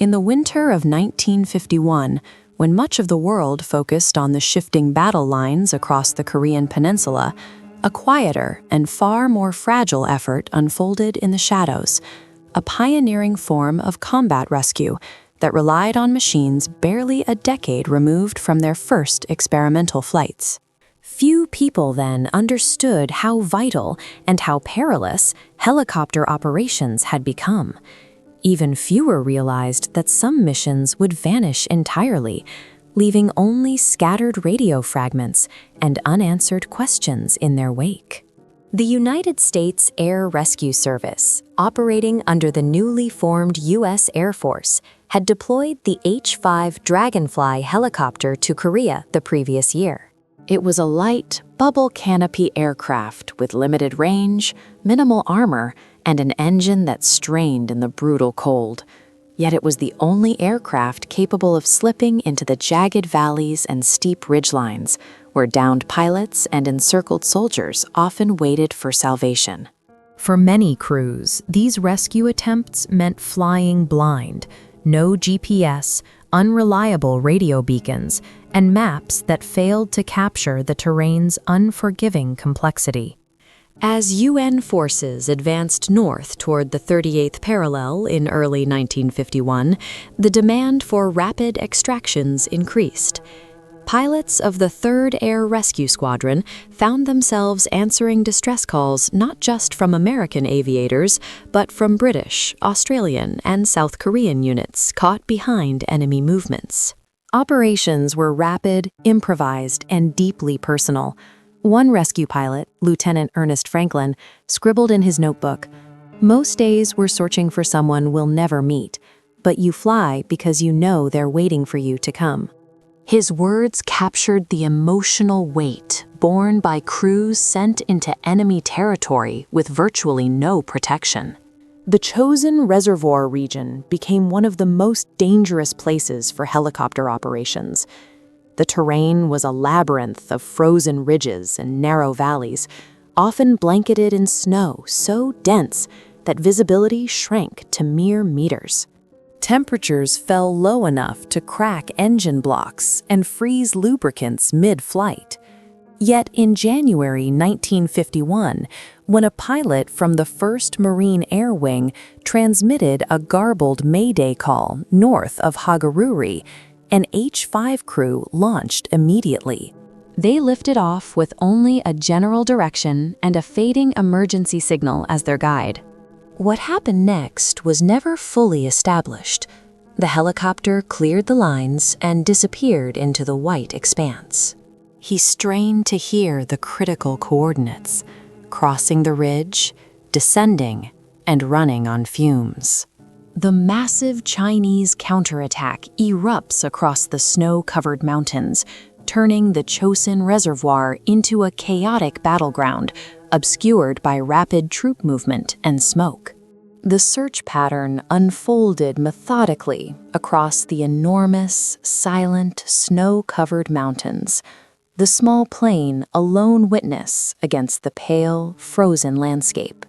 In the winter of 1951, when much of the world focused on the shifting battle lines across the Korean peninsula, a quieter and far more fragile effort unfolded in the shadows, a pioneering form of combat rescue that relied on machines barely a decade removed from their first experimental flights. Few people then understood how vital and how perilous helicopter operations had become. Even fewer realized that some missions would vanish entirely, leaving only scattered radio fragments and unanswered questions in their wake. The United States Air Rescue Service, operating under the newly formed U.S. Air Force, had deployed the H-5 Dragonfly helicopter to Korea the previous year. It was a light, bubble canopy aircraft with limited range, minimal armor, and an engine that strained in the brutal cold. Yet it was the only aircraft capable of slipping into the jagged valleys and steep ridgelines, where downed pilots and encircled soldiers often waited for salvation. For many crews, these rescue attempts meant flying blind, no GPS, unreliable radio beacons, and maps that failed to capture the terrain's unforgiving complexity. As UN forces advanced north toward the 38th parallel in early 1951, the demand for rapid extractions increased. Pilots of the 3rd Air Rescue Squadron found themselves answering distress calls not just from American aviators, but from British, Australian, and South Korean units caught behind enemy movements. Operations were rapid, improvised, and deeply personal. One rescue pilot, Lieutenant Ernest Franklin, scribbled in his notebook, "Most days we're searching for someone we'll never meet, but you fly because you know they're waiting for you to come." His words captured the emotional weight borne by crews sent into enemy territory with virtually no protection. The chosen reservoir region became one of the most dangerous places for helicopter operations. The terrain was a labyrinth of frozen ridges and narrow valleys, often blanketed in snow so dense that visibility shrank to mere meters. Temperatures fell low enough to crack engine blocks and freeze lubricants mid-flight. Yet in January 1951, when a pilot from the 1st Marine Air Wing transmitted a garbled Mayday call north of Hagaruri, an H-5 crew launched immediately. They lifted off with only a general direction and a fading emergency signal as their guide. What happened next was never fully established. The helicopter cleared the lines and disappeared into the white expanse. He strained to hear the critical coordinates, crossing the ridge, descending, and running on fumes. The massive Chinese counterattack erupts across the snow-covered mountains, turning the Chosin Reservoir into a chaotic battleground, obscured by rapid troop movement and smoke. The search pattern unfolded methodically across the enormous, silent, snow-covered mountains, the small plane a lone witness against the pale, frozen landscape.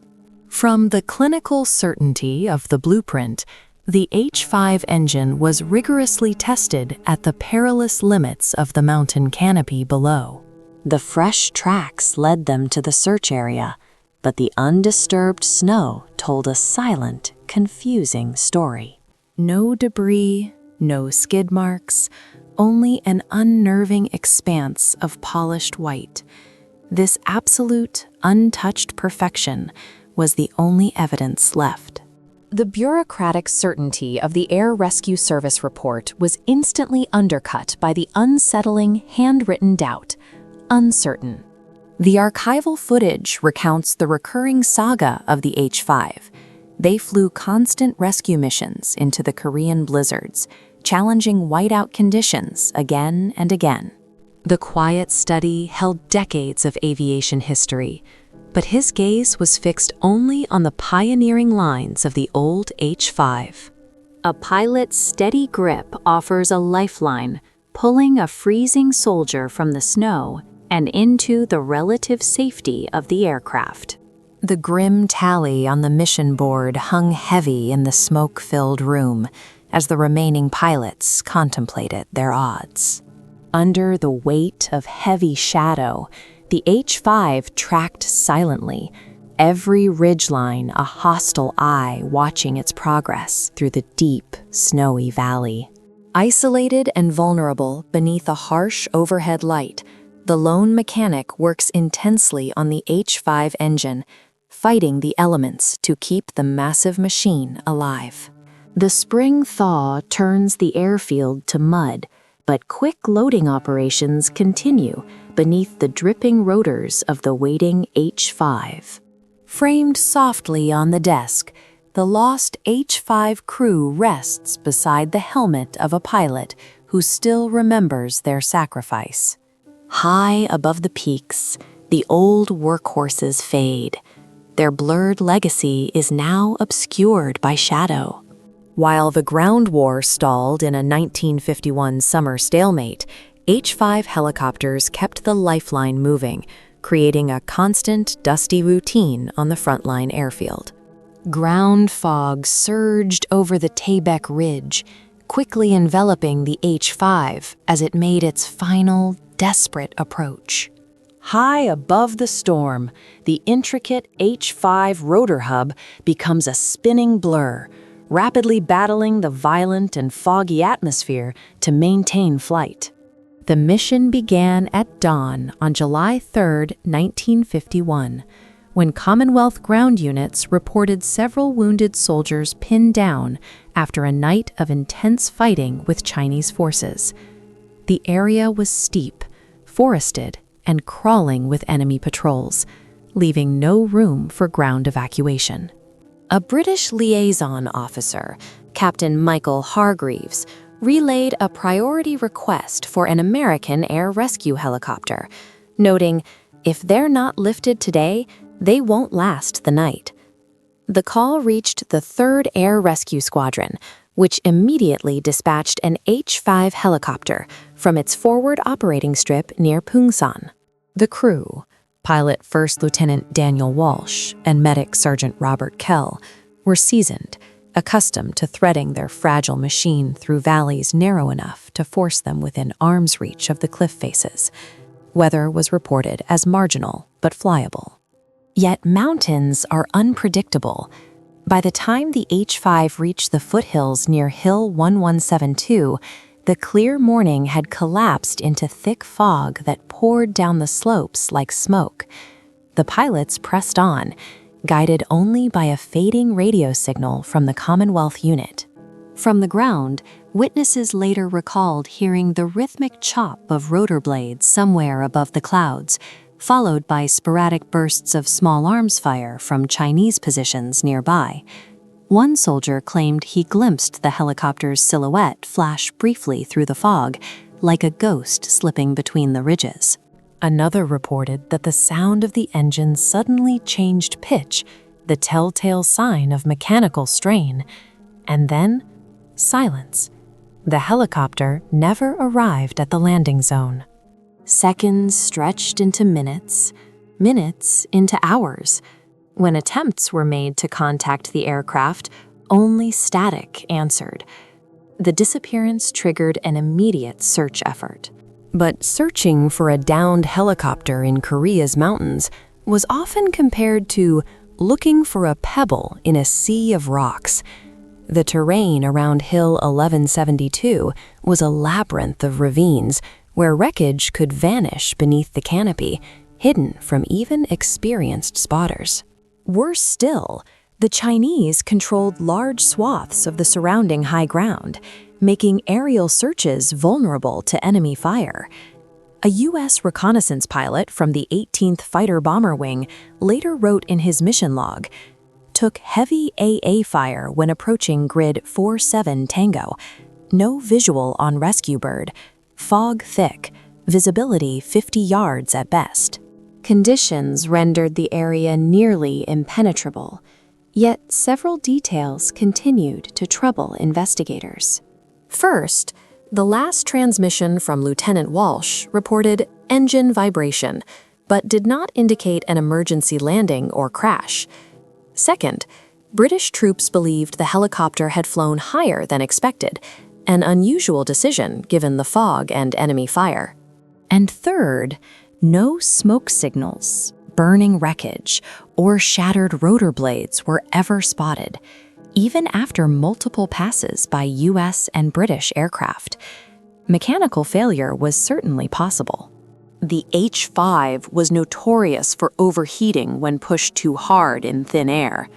From the clinical certainty of the blueprint, the H-5 engine was rigorously tested at the perilous limits of the mountain canopy below. The fresh tracks led them to the search area, but the undisturbed snow told a silent, confusing story. No debris, no skid marks, only an unnerving expanse of polished white. This absolute, untouched perfection was the only evidence left. The bureaucratic certainty of the Air Rescue Service report was instantly undercut by the unsettling, handwritten doubt. Uncertain. The archival footage recounts the recurring saga of the H-5. They flew constant rescue missions into the Korean blizzards, challenging whiteout conditions again and again. The quiet study held decades of aviation history, but his gaze was fixed only on the pioneering lines of the old H-5. A pilot's steady grip offers a lifeline, pulling a freezing soldier from the snow and into the relative safety of the aircraft. The grim tally on the mission board hung heavy in the smoke-filled room as the remaining pilots contemplated their odds. Under the weight of heavy shadow, the H-5 tracked silently, every ridgeline a hostile eye watching its progress through the deep, snowy valley. Isolated and vulnerable beneath a harsh overhead light, the lone mechanic works intensely on the H-5 engine, fighting the elements to keep the massive machine alive. The spring thaw turns the airfield to mud, but quick loading operations continue beneath the dripping rotors of the waiting H-5. Framed softly on the desk, the lost H-5 crew rests beside the helmet of a pilot who still remembers their sacrifice. High above the peaks, the old workhorses fade. Their blurred legacy is now obscured by shadow. While the ground war stalled in a 1951 summer stalemate, H-5 helicopters kept the lifeline moving, creating a constant, dusty routine on the frontline airfield. Ground fog surged over the Taebaek Ridge, quickly enveloping the H-5 as it made its final, desperate approach. High above the storm, the intricate H-5 rotor hub becomes a spinning blur, rapidly battling the violent and foggy atmosphere to maintain flight. The mission began at dawn on July 3, 1951, when Commonwealth ground units reported several wounded soldiers pinned down after a night of intense fighting with Chinese forces. The area was steep, forested, and crawling with enemy patrols, leaving no room for ground evacuation. A British liaison officer, Captain Michael Hargreaves, relayed a priority request for an American air rescue helicopter, noting, "If they're not lifted today, they won't last the night." The call reached the 3rd Air Rescue Squadron, which immediately dispatched an H-5 helicopter from its forward operating strip near Pungsan. The crew, pilot First Lieutenant Daniel Walsh and medic Sergeant Robert Kell, were seasoned, accustomed to threading their fragile machine through valleys narrow enough to force them within arm's reach of the cliff faces. Weather was reported as marginal but flyable. Yet mountains are unpredictable. By the time the H-5 reached the foothills near Hill 1172, the clear morning had collapsed into thick fog that poured down the slopes like smoke. The pilots pressed on, guided only by a fading radio signal from the Commonwealth unit. From the ground, witnesses later recalled hearing the rhythmic chop of rotor blades somewhere above the clouds, followed by sporadic bursts of small arms fire from Chinese positions nearby. One soldier claimed he glimpsed the helicopter's silhouette flash briefly through the fog, like a ghost slipping between the ridges. Another reported that the sound of the engine suddenly changed pitch, the telltale sign of mechanical strain. And then, silence. The helicopter never arrived at the landing zone. Seconds stretched into minutes, minutes into hours. When attempts were made to contact the aircraft, only static answered. The disappearance triggered an immediate search effort. But searching for a downed helicopter in Korea's mountains was often compared to looking for a pebble in a sea of rocks. The terrain around Hill 1172 was a labyrinth of ravines where wreckage could vanish beneath the canopy, hidden from even experienced spotters. Worse still, the Chinese controlled large swaths of the surrounding high ground, making aerial searches vulnerable to enemy fire. A U.S. reconnaissance pilot from the 18th Fighter Bomber Wing later wrote in his mission log, "Took heavy AA fire when approaching grid 47 Tango. No visual on rescue bird. Fog thick, visibility 50 yards at best." Conditions rendered the area nearly impenetrable, yet several details continued to trouble investigators. First, the last transmission from Lieutenant Walsh reported engine vibration, but did not indicate an emergency landing or crash. Second, British troops believed the helicopter had flown higher than expected, an unusual decision given the fog and enemy fire. And third, no smoke signals, burning wreckage, or shattered rotor blades were ever spotted, even after multiple passes by US and British aircraft. Mechanical failure was certainly possible. The H-5 was notorious for overheating when pushed too hard in thin air,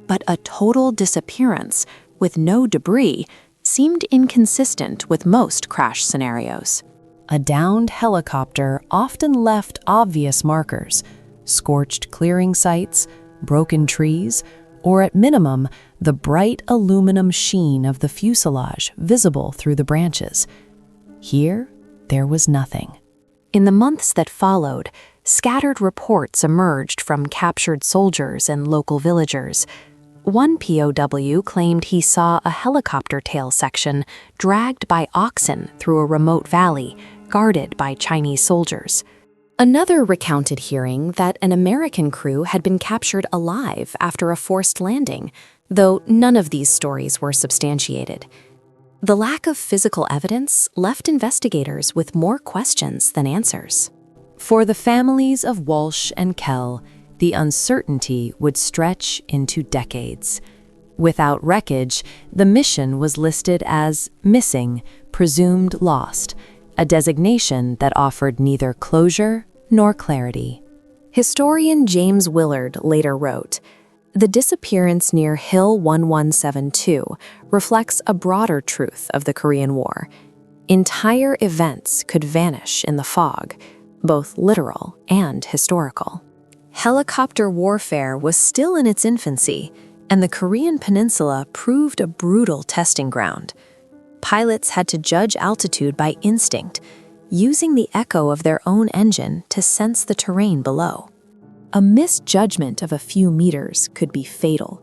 but a total disappearance with no debris seemed inconsistent with most crash scenarios. A downed helicopter often left obvious markers, scorched clearing sites, broken trees, or at minimum, the bright aluminum sheen of the fuselage visible through the branches. Here, there was nothing. In the months that followed, scattered reports emerged from captured soldiers and local villagers. One POW claimed he saw a helicopter tail section dragged by oxen through a remote valley, guarded by Chinese soldiers. Another recounted hearing that an American crew had been captured alive after a forced landing, though none of these stories were substantiated. The lack of physical evidence left investigators with more questions than answers. For the families of Walsh and Kell, the uncertainty would stretch into decades. Without wreckage, the mission was listed as missing, presumed lost, a designation that offered neither closure nor clarity. Historian James Willard later wrote, "The disappearance near Hill 1172 reflects a broader truth of the Korean War. Entire events could vanish in the fog, both literal and historical." Helicopter warfare was still in its infancy, and the Korean peninsula proved a brutal testing ground. Pilots had to judge altitude by instinct, using the echo of their own engine to sense the terrain below. A misjudgment of a few meters could be fatal.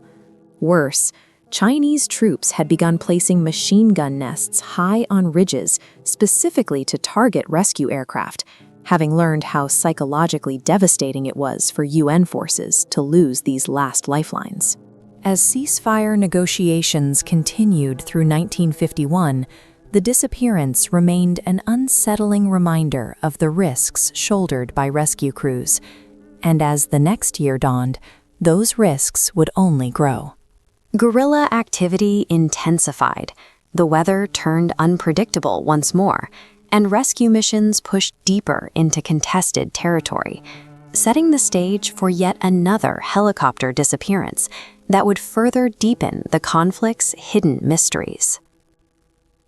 Worse, Chinese troops had begun placing machine gun nests high on ridges specifically to target rescue aircraft, having learned how psychologically devastating it was for UN forces to lose these last lifelines. As ceasefire negotiations continued through 1951, the disappearance remained an unsettling reminder of the risks shouldered by rescue crews. And as the next year dawned, those risks would only grow. Guerrilla activity intensified, the weather turned unpredictable once more, and rescue missions pushed deeper into contested territory, setting the stage for yet another helicopter disappearance that would further deepen the conflict's hidden mysteries.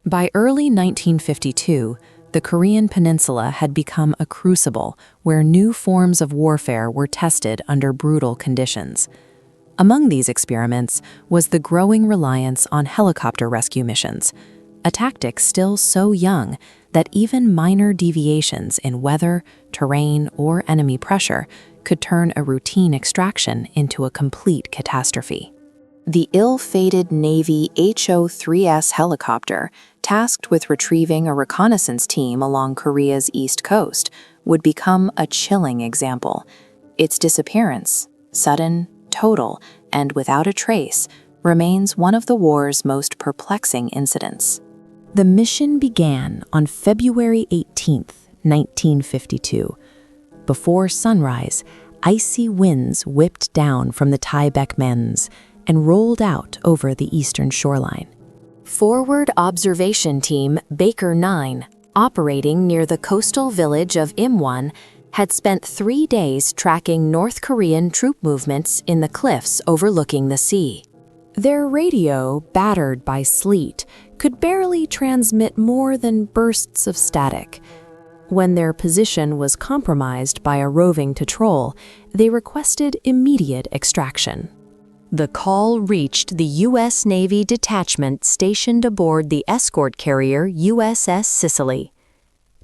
By early 1952, the Korean peninsula had become a crucible where new forms of warfare were tested under brutal conditions. Among these experiments was the growing reliance on helicopter rescue missions, a tactic still so young that even minor deviations in weather, terrain, or enemy pressure could turn a routine extraction into a complete catastrophe. The ill-fated Navy HO-3S helicopter, tasked with retrieving a reconnaissance team along Korea's east coast, would become a chilling example. Its disappearance, sudden, total, and without a trace, remains one of the war's most perplexing incidents. The mission began on February 18, 1952. Before sunrise, icy winds whipped down from the Taebaekmens and rolled out over the eastern shoreline. Forward Observation Team Baker 9, operating near the coastal village of Imwon, had spent 3 days tracking North Korean troop movements in the cliffs overlooking the sea. Their radio, battered by sleet, could barely transmit more than bursts of static. When their position was compromised by a roving patrol, they requested immediate extraction. The call reached the U.S. Navy detachment stationed aboard the escort carrier USS Sicily.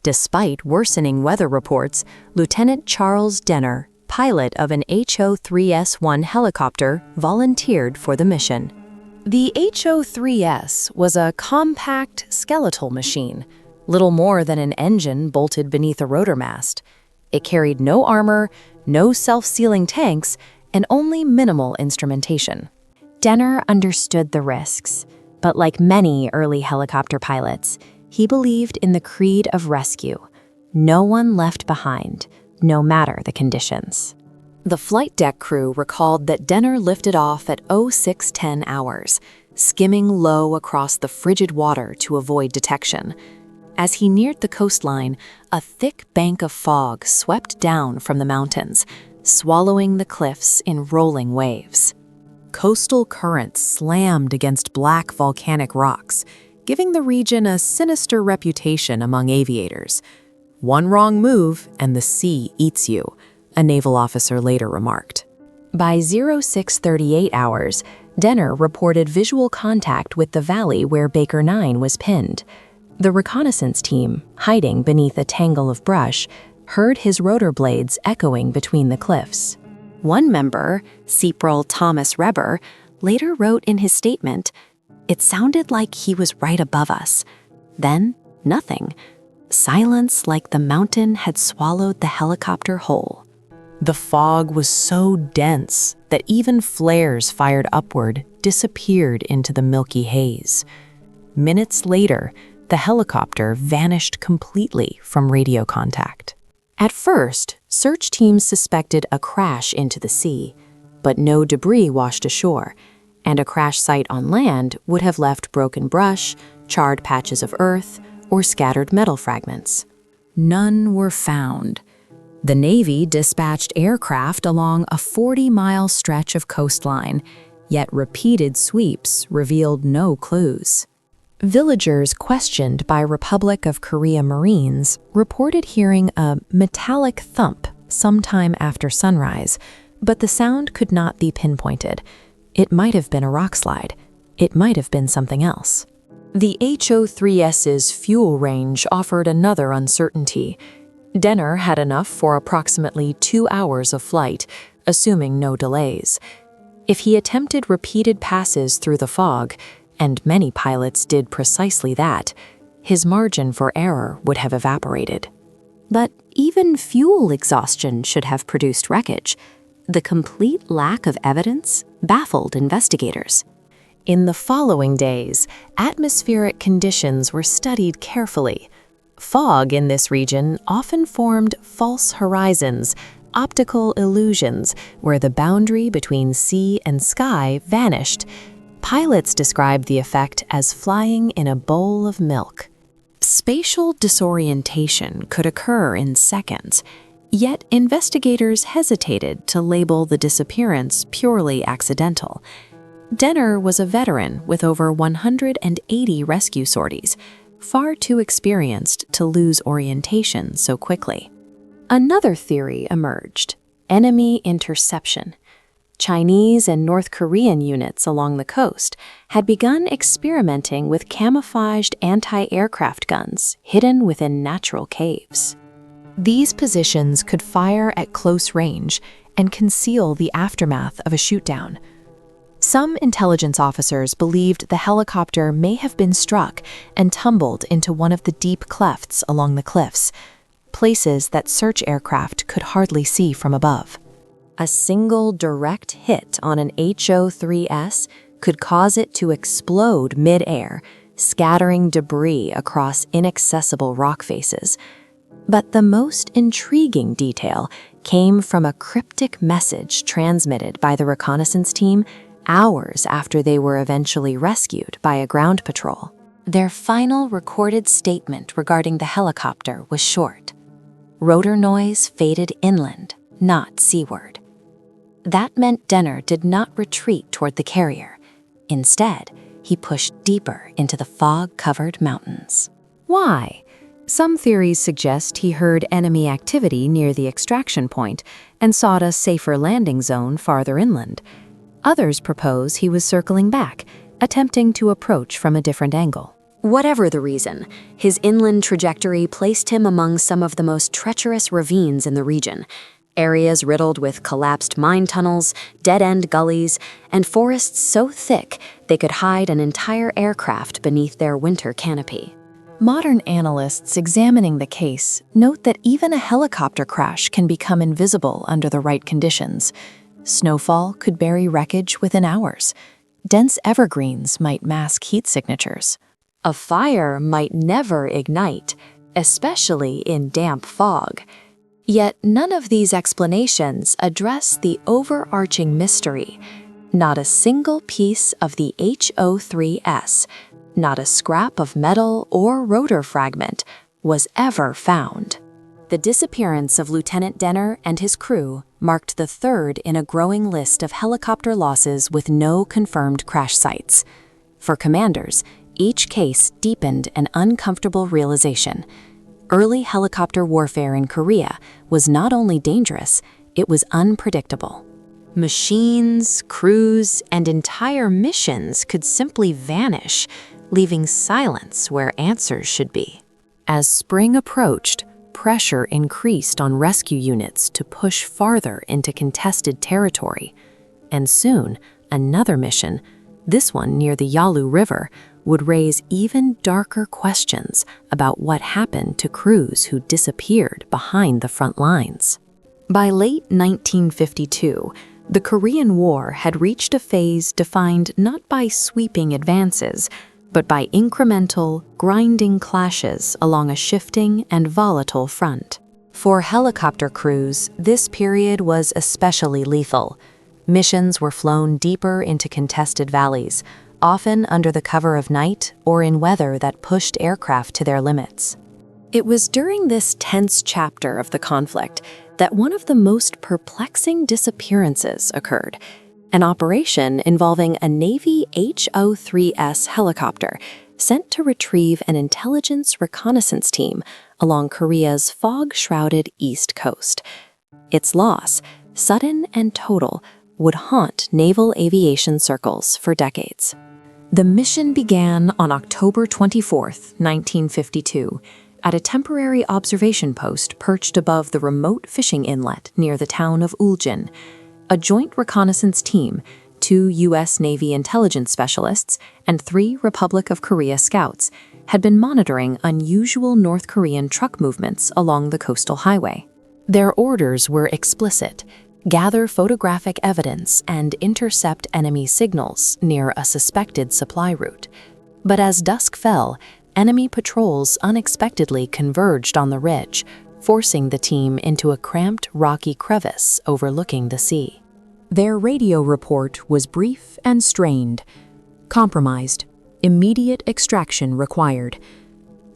Despite worsening weather reports, Lieutenant Charles Denner, pilot of an HO-3S-1 helicopter, volunteered for the mission. The HO-3S was a compact, skeletal machine, little more than an engine bolted beneath a rotor mast. It carried no armor, no self-sealing tanks, and only minimal instrumentation. Denner understood the risks, but like many early helicopter pilots, he believed in the creed of rescue. No one left behind, no matter the conditions. The flight deck crew recalled that Denner lifted off at 0610 hours, skimming low across the frigid water to avoid detection. As he neared the coastline, a thick bank of fog swept down from the mountains, swallowing the cliffs in rolling waves. Coastal currents slammed against black volcanic rocks, giving the region a sinister reputation among aviators. "One wrong move and the sea eats you," a naval officer later remarked. By 0638 hours, Denner reported visual contact with the valley where Baker 9 was pinned. The reconnaissance team, hiding beneath a tangle of brush, heard his rotor blades echoing between the cliffs. One member, Seapral Thomas Reber, later wrote in his statement, "It sounded like he was right above us. Then, nothing. Silence like the mountain had swallowed the helicopter whole." The fog was so dense that even flares fired upward disappeared into the milky haze. Minutes later, the helicopter vanished completely from radio contact. At first, search teams suspected a crash into the sea, but no debris washed ashore, and a crash site on land would have left broken brush, charred patches of earth, or scattered metal fragments. None were found. The Navy dispatched aircraft along a 40-mile stretch of coastline, yet repeated sweeps revealed no clues. Villagers questioned by Republic of Korea Marines reported hearing a metallic thump sometime after sunrise, but the sound could not be pinpointed. It might have been a rock slide. It might have been something else. The HO-3S's fuel range offered another uncertainty. Denner had enough for approximately 2 hours of flight, assuming no delays. If he attempted repeated passes through the fog, and many pilots did precisely that, his margin for error would have evaporated. But even fuel exhaustion should have produced wreckage. The complete lack of evidence baffled investigators. In the following days, atmospheric conditions were studied carefully. Fog in this region often formed false horizons, optical illusions, where the boundary between sea and sky vanished. Pilots described the effect as flying in a bowl of milk. Spatial disorientation could occur in seconds, yet investigators hesitated to label the disappearance purely accidental. Denner was a veteran with over 180 rescue sorties, far too experienced to lose orientation so quickly. Another theory emerged: enemy interception. Chinese and North Korean units along the coast had begun experimenting with camouflaged anti-aircraft guns hidden within natural caves. These positions could fire at close range and conceal the aftermath of a shootdown. Some intelligence officers believed the helicopter may have been struck and tumbled into one of the deep clefts along the cliffs, places that search aircraft could hardly see from above. A single direct hit on an HO-3S could cause it to explode mid-air, scattering debris across inaccessible rock faces. But the most intriguing detail came from a cryptic message transmitted by the reconnaissance team hours after they were eventually rescued by a ground patrol. Their final recorded statement regarding the helicopter was short. Rotor noise faded inland, not seaward. That meant Denner did not retreat toward the carrier. Instead, he pushed deeper into the fog-covered mountains. Why? Some theories suggest he heard enemy activity near the extraction point and sought a safer landing zone farther inland. Others propose he was circling back, attempting to approach from a different angle. Whatever the reason, his inland trajectory placed him among some of the most treacherous ravines in the region, areas riddled with collapsed mine tunnels, dead-end gullies, and forests so thick they could hide an entire aircraft beneath their winter canopy. Modern analysts examining the case note that even a helicopter crash can become invisible under the right conditions. Snowfall could bury wreckage within hours. dense evergreens might mask heat signatures. A fire might never ignite, especially in damp fog. Yet none of these explanations address the overarching mystery. Not a single piece of the HO3S, not a scrap of metal or rotor fragment, was ever found. The disappearance of Lieutenant Denner and his crew marked the third in a growing list of helicopter losses with no confirmed crash sites. For commanders, each case deepened an uncomfortable realization. Early helicopter warfare in Korea was not only dangerous, it was unpredictable. Machines, crews, and entire missions could simply vanish, leaving silence where answers should be. As spring approached, pressure increased on rescue units to push farther into contested territory. And soon, another mission, this one near the Yalu River, would raise even darker questions about what happened to crews who disappeared behind the front lines. By late 1952, the Korean War had reached a phase defined not by sweeping advances, but by incremental, grinding clashes along a shifting and volatile front. For helicopter crews, this period was especially lethal. Missions were flown deeper into contested valleys, often under the cover of night or in weather that pushed aircraft to their limits. It was during this tense chapter of the conflict that one of the most perplexing disappearances occurred. An operation involving a Navy HO3S helicopter sent to retrieve an intelligence reconnaissance team along Korea's fog-shrouded east coast. Its loss, sudden and total, would haunt naval aviation circles for decades. The mission began on October 24, 1952, at a temporary observation post perched above the remote fishing inlet near the town of Uljin. A joint reconnaissance team, 2 U.S. Navy intelligence specialists, and 3 Republic of Korea scouts had been monitoring unusual North Korean truck movements along the coastal highway. Their orders were explicit: gather photographic evidence and intercept enemy signals near a suspected supply route. But as dusk fell, enemy patrols unexpectedly converged on the ridge, forcing the team into a cramped, rocky crevice overlooking the sea. Their radio report was brief and strained. Compromised. Immediate extraction required.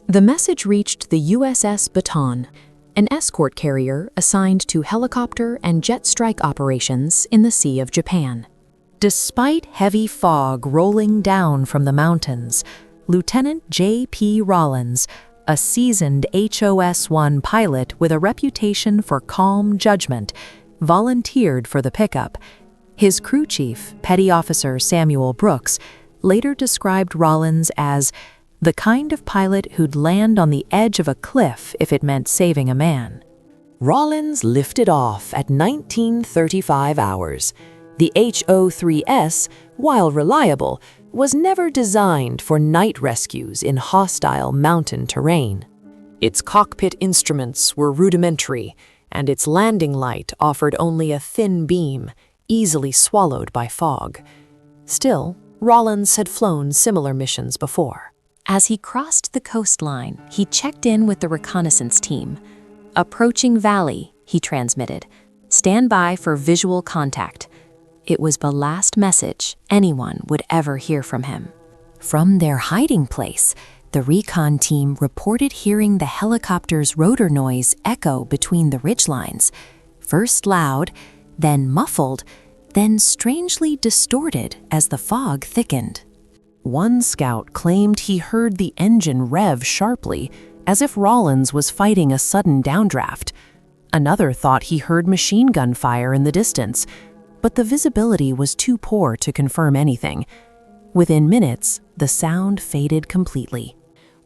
The message reached the USS Baton, an escort carrier assigned to helicopter and jet strike operations in the Sea of Japan. Despite heavy fog rolling down from the mountains, Lieutenant J.P. Rollins, a seasoned HOS-1 pilot with a reputation for calm judgment, volunteered for the pickup. His crew chief, Petty Officer Samuel Brooks, later described Rollins as the kind of pilot who'd land on the edge of a cliff if it meant saving a man. Rollins lifted off at 1935 hours. The HO3S, while reliable, was never designed for night rescues in hostile mountain terrain. Its cockpit instruments were rudimentary, and its landing light offered only a thin beam, easily swallowed by fog. Still, Rollins had flown similar missions before. As he crossed the coastline, he checked in with the reconnaissance team. "Approaching valley," he transmitted. "Stand by for visual contact." It was the last message anyone would ever hear from him. From their hiding place, the recon team reported hearing the helicopter's rotor noise echo between the ridgelines, first loud, then muffled, then strangely distorted as the fog thickened. One scout claimed he heard the engine rev sharply, as if Rollins was fighting a sudden downdraft. Another thought he heard machine gun fire in the distance, but the visibility was too poor to confirm anything. Within minutes, the sound faded completely.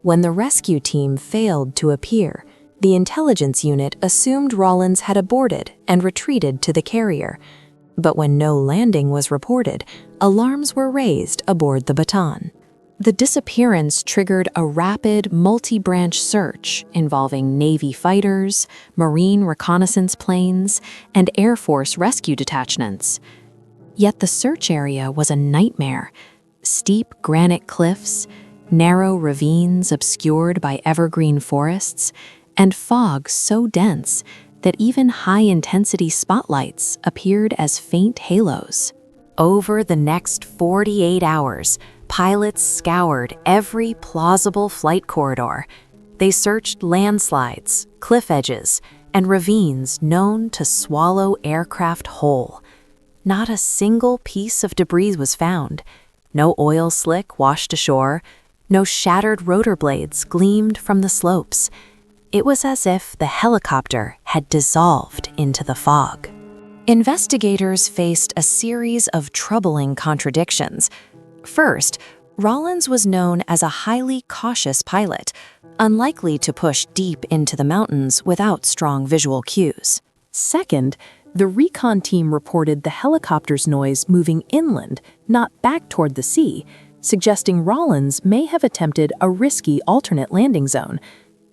When the rescue team failed to appear, the intelligence unit assumed Rollins had aborted and retreated to the carrier. But when no landing was reported, alarms were raised aboard the Baton. The disappearance triggered a rapid, multi-branch search involving Navy fighters, Marine reconnaissance planes, and Air Force rescue detachments. Yet the search area was a nightmare. Steep granite cliffs, narrow ravines obscured by evergreen forests, and fog so dense that even high-intensity spotlights appeared as faint halos. Over the next 48 hours, pilots scoured every plausible flight corridor. They searched landslides, cliff edges, and ravines known to swallow aircraft whole. Not a single piece of debris was found. No oil slick washed ashore. No shattered rotor blades gleamed from the slopes. It was as if the helicopter had dissolved into the fog. Investigators faced a series of troubling contradictions. First, Rawlins was known as a highly cautious pilot, unlikely to push deep into the mountains without strong visual cues. Second, the recon team reported the helicopter's noise moving inland, not back toward the sea, suggesting Rawlins may have attempted a risky alternate landing zone.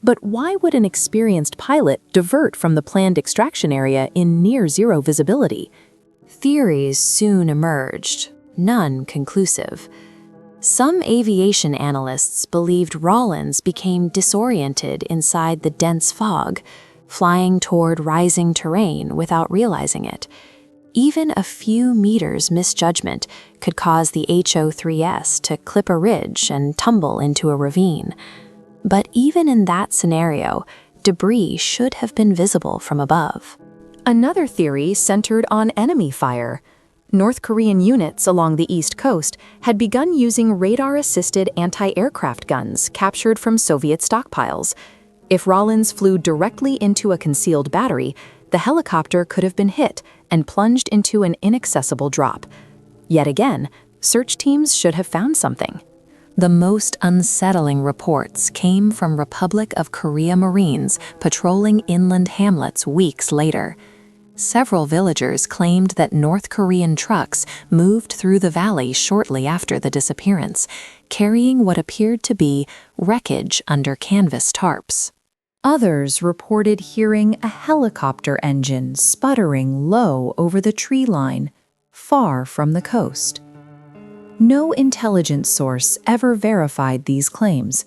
But why would an experienced pilot divert from the planned extraction area in near-zero visibility? Theories soon emerged, none conclusive. Some aviation analysts believed Rawlins became disoriented inside the dense fog, flying toward rising terrain without realizing it. Even a few meters misjudgment could cause the HO-3S to clip a ridge and tumble into a ravine. But even in that scenario, debris should have been visible from above. Another theory centered on enemy fire. North Korean units along the East Coast had begun using radar-assisted anti-aircraft guns captured from Soviet stockpiles. If Rawlins flew directly into a concealed battery, the helicopter could have been hit and plunged into an inaccessible drop. Yet again, search teams should have found something. The most unsettling reports came from Republic of Korea Marines patrolling inland hamlets weeks later. Several villagers claimed that North Korean trucks moved through the valley shortly after the disappearance, carrying what appeared to be wreckage under canvas tarps. Others reported hearing a helicopter engine sputtering low over the tree line, far from the coast. No intelligence source ever verified these claims,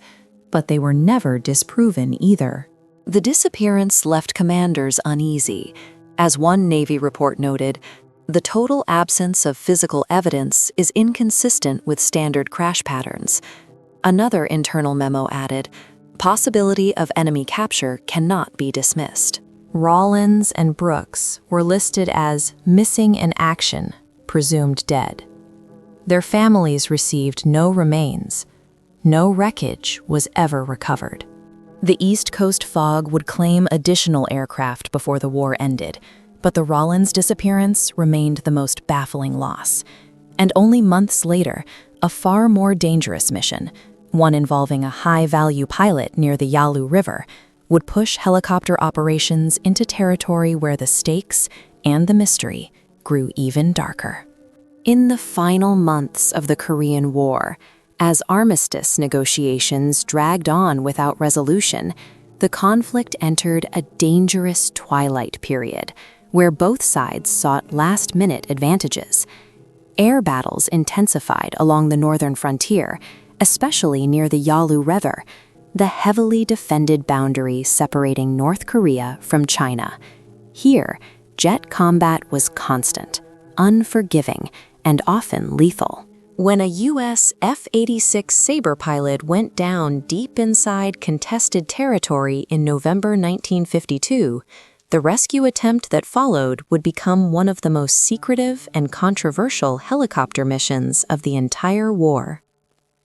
but they were never disproven either. The disappearance left commanders uneasy. As one Navy report noted, the total absence of physical evidence is inconsistent with standard crash patterns. Another internal memo added, possibility of enemy capture cannot be dismissed. Rawlins and Brooks were listed as missing in action, presumed dead. Their families received no remains. No wreckage was ever recovered. The East Coast fog would claim additional aircraft before the war ended, but the Rawlins disappearance remained the most baffling loss. And only months later, a far more dangerous mission, one involving a high-value pilot near the Yalu River, would push helicopter operations into territory where the stakes and the mystery grew even darker. In the final months of the Korean War, as armistice negotiations dragged on without resolution, the conflict entered a dangerous twilight period, where both sides sought last-minute advantages. Air battles intensified along the northern frontier, especially near the Yalu River, the heavily defended boundary separating North Korea from China. Here, jet combat was constant, unforgiving, and often lethal. When a U.S. F-86 Sabre pilot went down deep inside contested territory in November 1952, the rescue attempt that followed would become one of the most secretive and controversial helicopter missions of the entire war.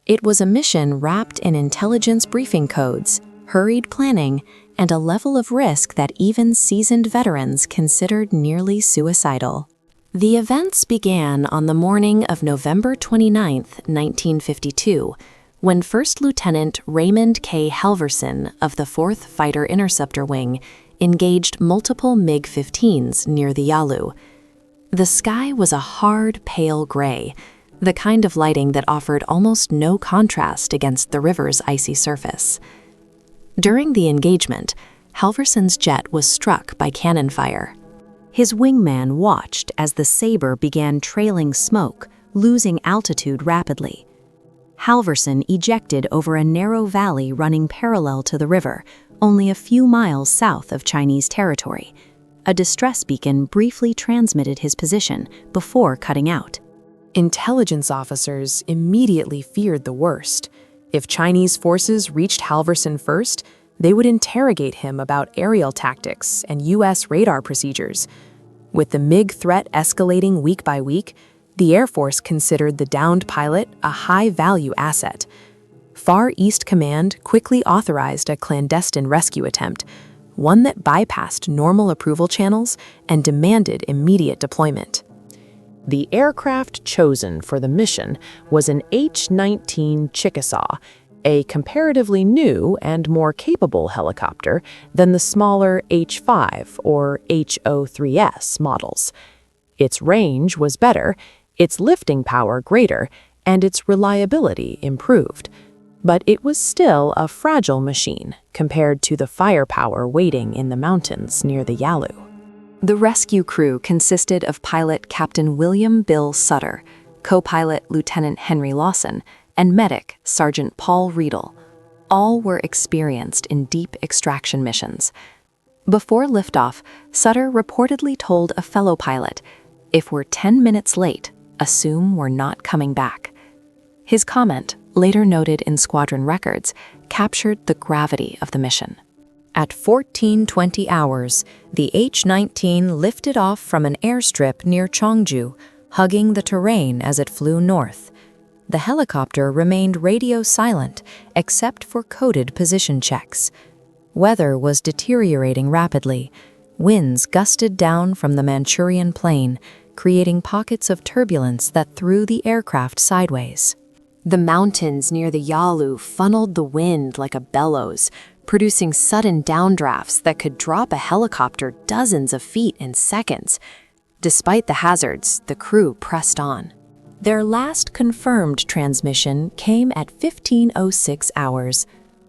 It was a mission wrapped in intelligence briefing codes, hurried planning, and a level of risk that even seasoned veterans considered nearly suicidal. The events began on the morning of November 29, 1952, when First Lieutenant Raymond K. Halverson of the 4th Fighter Interceptor Wing engaged multiple MiG-15s near the Yalu. The sky was a hard, pale gray, the kind of lighting that offered almost no contrast against the river's icy surface. During the engagement, Halverson's jet was struck by cannon fire. His wingman watched as the Sabre began trailing smoke, losing altitude rapidly. Halvorsen ejected over a narrow valley running parallel to the river, only a few miles south of Chinese territory. A distress beacon briefly transmitted his position before cutting out. Intelligence officers immediately feared the worst. If Chinese forces reached Halvorsen first, they would interrogate him about aerial tactics and U.S. radar procedures. With the MiG threat escalating week by week, the Air Force considered the downed pilot a high-value asset. Far East Command quickly authorized a clandestine rescue attempt, one that bypassed normal approval channels and demanded immediate deployment. The aircraft chosen for the mission was an H-19 Chickasaw, a comparatively new and more capable helicopter than the smaller H-5 or HO-3S models. Its range was better, its lifting power greater, and its reliability improved. But it was still a fragile machine compared to the firepower waiting in the mountains near the Yalu. The rescue crew consisted of pilot Captain William Bill Sutter, co-pilot Lieutenant Henry Lawson, and medic Sergeant Paul Riedel. All were experienced in deep extraction missions. Before liftoff, Sutter reportedly told a fellow pilot, "If we're 10 minutes late, assume we're not coming back." His comment, later noted in squadron records, captured the gravity of the mission. At 14:20 hours, the H-19 lifted off from an airstrip near Cheongju, hugging the terrain as it flew north. The helicopter remained radio silent except for coded position checks. Weather was deteriorating rapidly. Winds gusted down from the Manchurian plain, creating pockets of turbulence that threw the aircraft sideways. The mountains near the Yalu funneled the wind like a bellows, producing sudden downdrafts that could drop a helicopter dozens of feet in seconds. Despite the hazards, the crew pressed on. Their last confirmed transmission came at 15:06 hours.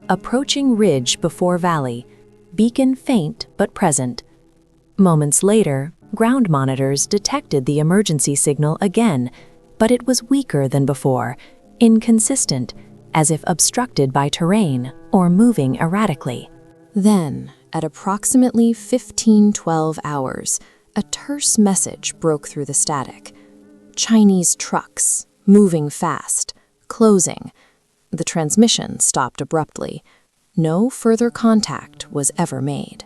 Approaching ridge before valley, beacon faint but present. Moments later, ground monitors detected the emergency signal again, but it was weaker than before, inconsistent, as if obstructed by terrain or moving erratically. Then, at approximately 15:12 hours, a terse message broke through the static. Chinese trucks, moving fast, closing. The transmission stopped abruptly. No further contact was ever made.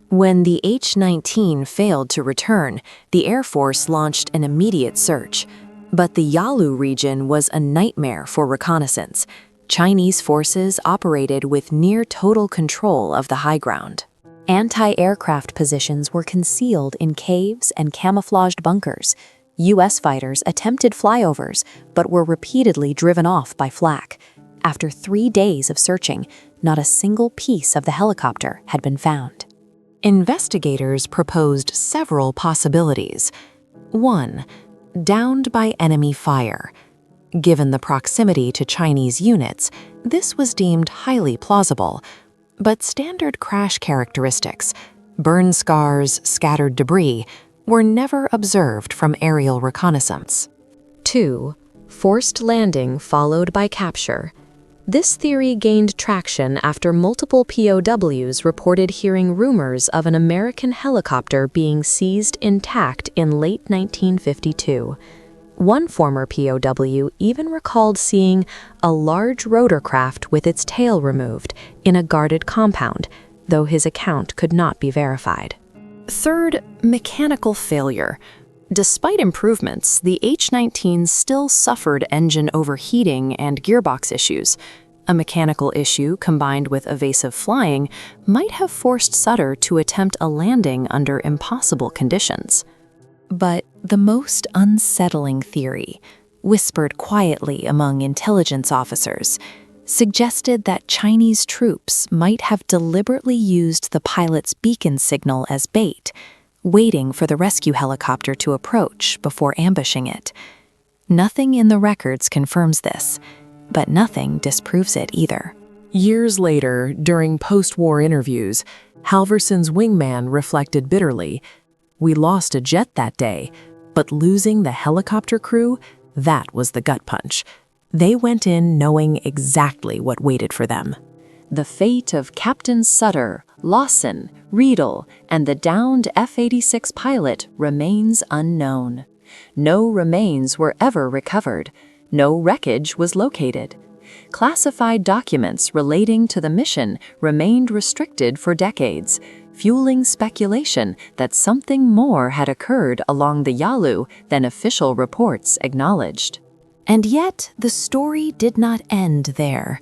When the H-19 failed to return, the Air Force launched an immediate search. But the Yalu region was a nightmare for reconnaissance. Chinese forces operated with near total control of the high ground. Anti-aircraft positions were concealed in caves and camouflaged bunkers. U.S. fighters attempted flyovers, but were repeatedly driven off by flak. After 3 days of searching, not a single piece of the helicopter had been found. Investigators proposed several possibilities. 1. Downed by enemy fire. Given the proximity to Chinese units, this was deemed highly plausible. But standard crash characteristics, burn scars, scattered debris, were never observed from aerial reconnaissance. 2. Forced landing followed by capture. This theory gained traction after multiple POWs reported hearing rumors of an American helicopter being seized intact in late 1952. One former POW even recalled seeing a large rotorcraft with its tail removed in a guarded compound, though his account could not be verified. Third, mechanical failure. Despite improvements, the H-19 still suffered engine overheating and gearbox issues. A mechanical issue combined with evasive flying might have forced Sutter to attempt a landing under impossible conditions. But the most unsettling theory, whispered quietly among intelligence officers, suggested that Chinese troops might have deliberately used the pilot's beacon signal as bait, waiting for the rescue helicopter to approach before ambushing it. Nothing in the records confirms this, but nothing disproves it either. Years later, during post-war interviews, Halvorsen's wingman reflected bitterly, "We lost a jet that day, but losing the helicopter crew, that was the gut punch." They went in knowing exactly what waited for them. The fate of Captain Sutter, Lawson, Riedel, and the downed F-86 pilot remains unknown. No remains were ever recovered. No wreckage was located. Classified documents relating to the mission remained restricted for decades, fueling speculation that something more had occurred along the Yalu than official reports acknowledged. And yet, the story did not end there.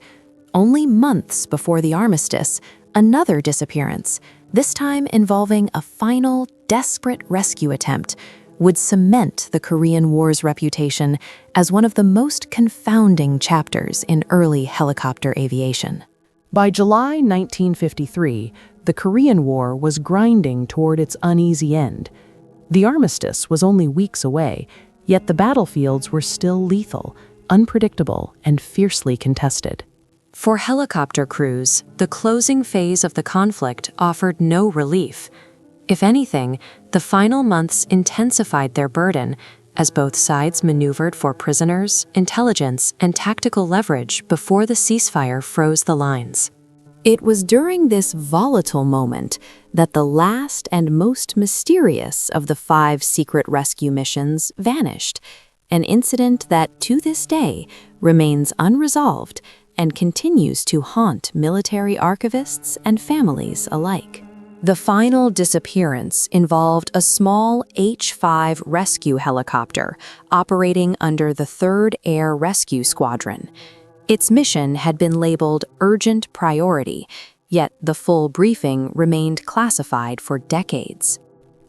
Only months before the armistice, another disappearance, this time involving a final, desperate rescue attempt, would cement the Korean War's reputation as one of the most confounding chapters in early helicopter aviation. By July 1953, the Korean War was grinding toward its uneasy end. The armistice was only weeks away, yet the battlefields were still lethal, unpredictable, and fiercely contested. For helicopter crews, the closing phase of the conflict offered no relief. If anything, the final months intensified their burden as both sides maneuvered for prisoners, intelligence, and tactical leverage before the ceasefire froze the lines. It was during this volatile moment that the last and most mysterious of the 5 secret rescue missions vanished, an incident that, to this day, remains unresolved and continues to haunt military archivists and families alike. The final disappearance involved a small H-5 rescue helicopter operating under the 3rd Air Rescue Squadron. Its mission had been labeled Urgent Priority, yet the full briefing remained classified for decades.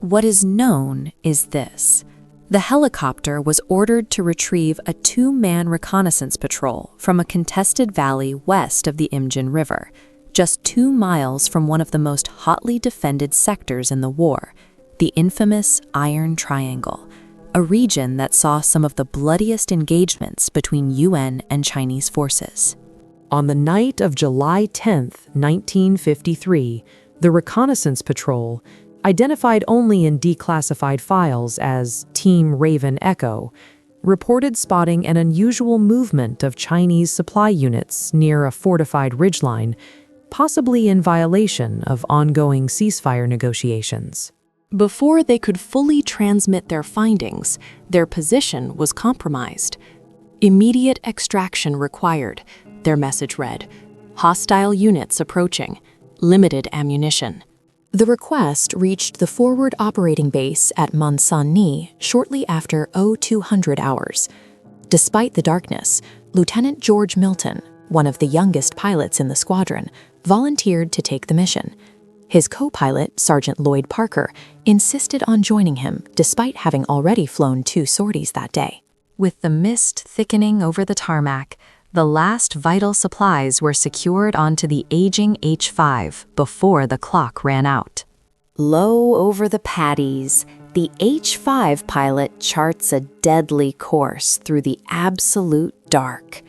What is known is this. The helicopter was ordered to retrieve a 2-man reconnaissance patrol from a contested valley west of the Imjin River, just 2 miles from one of the most hotly defended sectors in the war, the infamous Iron Triangle, a region that saw some of the bloodiest engagements between UN and Chinese forces. On the night of July 10, 1953, the reconnaissance patrol, identified only in declassified files as Team Raven Echo, reported spotting an unusual movement of Chinese supply units near a fortified ridgeline, possibly in violation of ongoing ceasefire negotiations. Before they could fully transmit their findings, their position was compromised. "Immediate extraction required," their message read. "Hostile units approaching. Limited ammunition." The request reached the forward operating base at Monsanni shortly after 0200 hours. Despite the darkness, Lieutenant George Milton, one of the youngest pilots in the squadron, volunteered to take the mission. His co-pilot, Sergeant Lloyd Parker, insisted on joining him despite having already flown 2 sorties that day. With the mist thickening over the tarmac, the last vital supplies were secured onto the aging H-5 before the clock ran out. Low over the paddies, the H-5 pilot charts a deadly course through the absolute dark,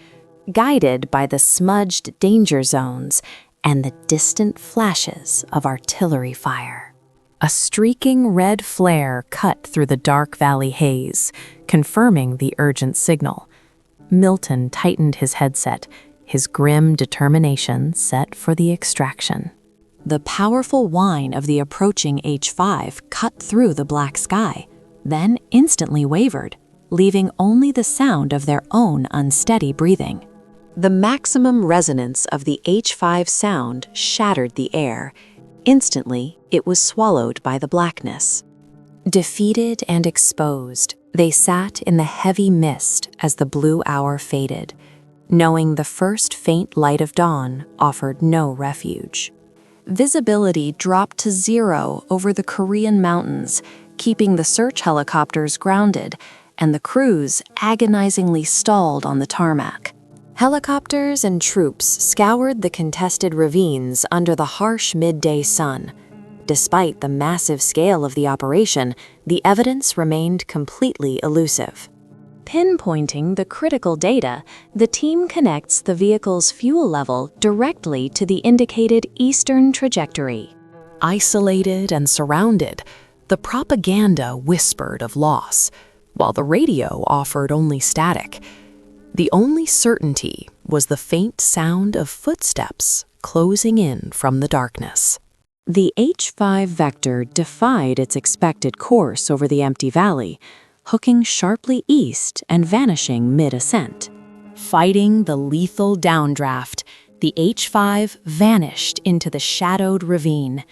guided by the smudged danger zones and the distant flashes of artillery fire. A streaking red flare cut through the dark valley haze, confirming the urgent signal. Milton tightened his headset, his grim determination set for the extraction. The powerful whine of the approaching H-5 cut through the black sky, then instantly wavered, leaving only the sound of their own unsteady breathing. The maximum resonance of the H-5 sound shattered the air. Instantly, it was swallowed by the blackness. Defeated and exposed, they sat in the heavy mist as the blue hour faded, knowing the first faint light of dawn offered no refuge. Visibility dropped to 0 over the Korean mountains, keeping the search helicopters grounded, and the crews agonizingly stalled on the tarmac. Helicopters and troops scoured the contested ravines under the harsh midday sun. Despite the massive scale of the operation, the evidence remained completely elusive. Pinpointing the critical data, the team connects the vehicle's fuel level directly to the indicated eastern trajectory. Isolated and surrounded, The propaganda whispered of loss, while the radio offered only static. The only certainty was the faint sound of footsteps closing in from the darkness. The H5 vector defied its expected course over the empty valley, hooking sharply east and vanishing mid-ascent. Fighting the lethal downdraft, the H5 vanished into the shadowed ravine.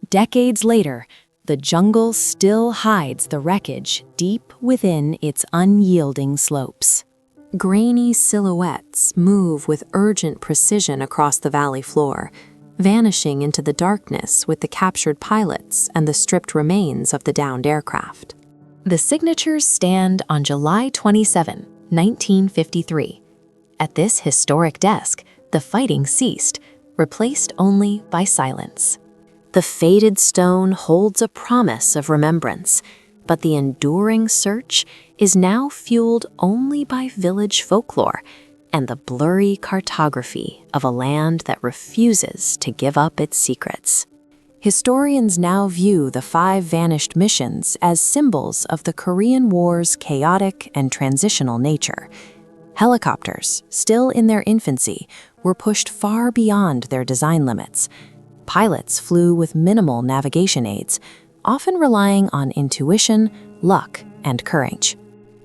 Decades later, the jungle still hides the wreckage deep within its unyielding slopes. Grainy silhouettes move with urgent precision across the valley floor, vanishing into the darkness with the captured pilots and the stripped remains of the downed aircraft. The signatures stand on July 27, 1953. At this historic desk, the fighting ceased, replaced only by silence. The faded stone holds a promise of remembrance, but the enduring search is now fueled only by village folklore and the blurry cartography of a land that refuses to give up its secrets. Historians now view the 5 vanished missions as symbols of the Korean War's chaotic and transitional nature. Helicopters, still in their infancy, were pushed far beyond their design limits. Pilots flew with minimal navigation aids, often relying on intuition, luck, and courage.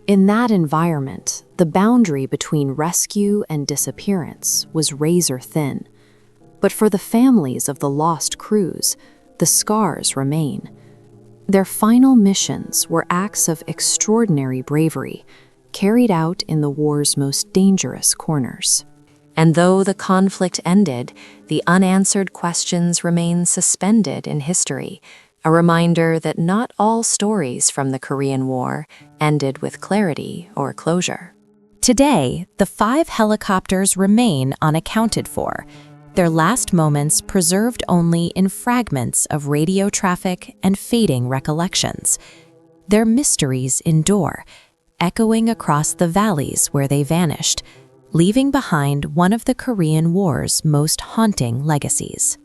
In that environment, the boundary between rescue and disappearance was razor thin. But for the families of the lost crews, the scars remain. Their final missions were acts of extraordinary bravery, carried out in the war's most dangerous corners. And though the conflict ended, the unanswered questions remain suspended in history, a reminder that not all stories from the Korean War ended with clarity or closure. Today, the 5 helicopters remain unaccounted for, their last moments preserved only in fragments of radio traffic and fading recollections. Their mysteries endure, echoing across the valleys where they vanished, leaving behind one of the Korean War's most haunting legacies.